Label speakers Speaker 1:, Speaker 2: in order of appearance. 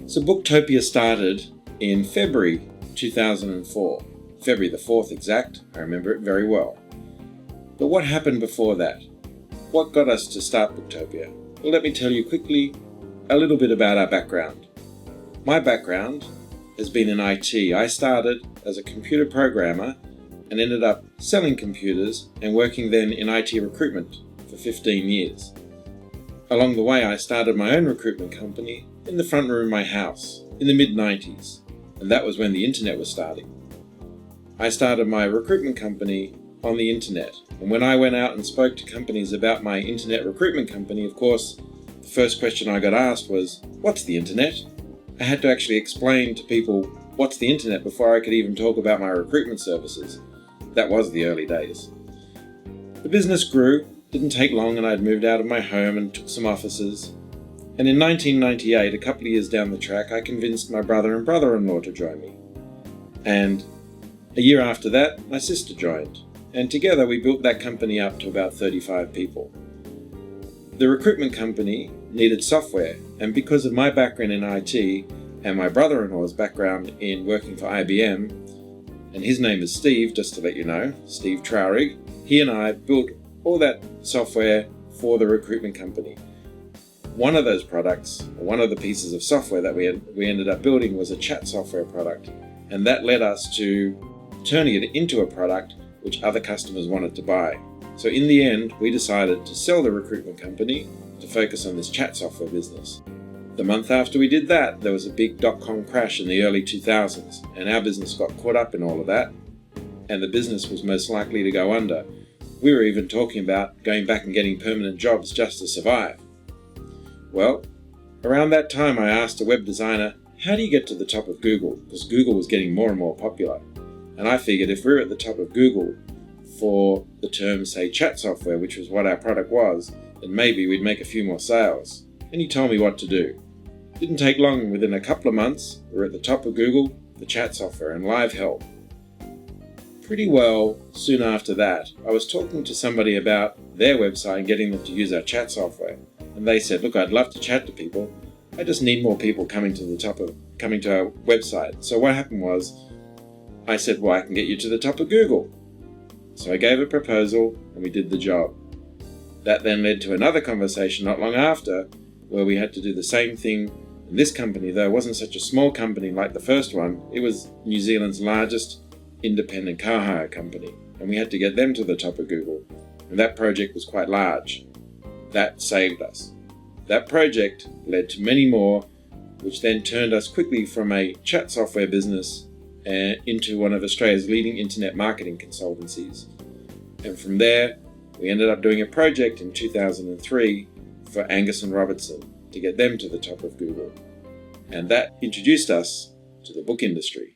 Speaker 1: So Booktopia started in February 2004, February the 4th exact, I remember it very well. But what happened before that? What got us to start Booktopia? Well, let me tell you quickly a little bit about our background. My background has been in IT. I started as a computer programmer and ended up selling computers and working then in IT recruitment for 15 years. Along the way, I started my own recruitment company in the front room of my house in the mid-90s, and that was when the internet was starting. I started my recruitment company on the internet, and when I went out and spoke to companies about my internet recruitment company, of course, the first question I got asked was, "What's the internet?" I had to actually explain to people what's the internet before I could even talk about my recruitment services. That was the early days. The business grew, didn't take long, and I'd moved out of my home and took some offices. And in 1998, a couple of years down the track, I convinced my brother and brother-in-law to join me. And a year after that, my sister joined. And together we built that company up to about 35 people. The recruitment company needed software, and because of my background in IT and my brother-in-law's background in working for IBM, and his name is Steve, just to let you know, Steve Traurig, he and I built all that software for the recruitment company. One of those products, one of the pieces of software that we ended up building was a chat software product, and that led us to turning it into a product which other customers wanted to buy. So in the end, we decided to sell the recruitment company to focus on this chat software business. The month after we did that, there was a big dot-com crash in the early 2000s, and our business got caught up in all of that, and the business was most likely to go under. We were even talking about going back and getting permanent jobs just to survive. Well, around that time I asked a web designer, how do you get to the top of Google? Because Google was getting more and more popular. And I figured if we're at the top of Google for the term, say, chat software, which was what our product was, then maybe we'd make a few more sales. And he told me what to do. Didn't take long, within a couple of months, we're at the top of Google, the chat software, and live help. Pretty well soon after that, I was talking to somebody about their website and getting them to use our chat software. And they said, look, I'd love to chat to people. I just need more people coming to our website. So what happened was, I said, well, I can get you to the top of Google. So I gave a proposal and we did the job. That then led to another conversation not long after, where we had to do the same thing. And this company, though, wasn't such a small company like the first one. It was New Zealand's largest independent car hire company, and we had to get them to the top of Google. And that project was quite large. That saved us. That project led to many more, which then turned us quickly from a chat software business into one of Australia's leading internet marketing consultancies. And from there, we ended up doing a project in 2003 for Angus and Robertson to get them to the top of Google. And that introduced us to the book industry.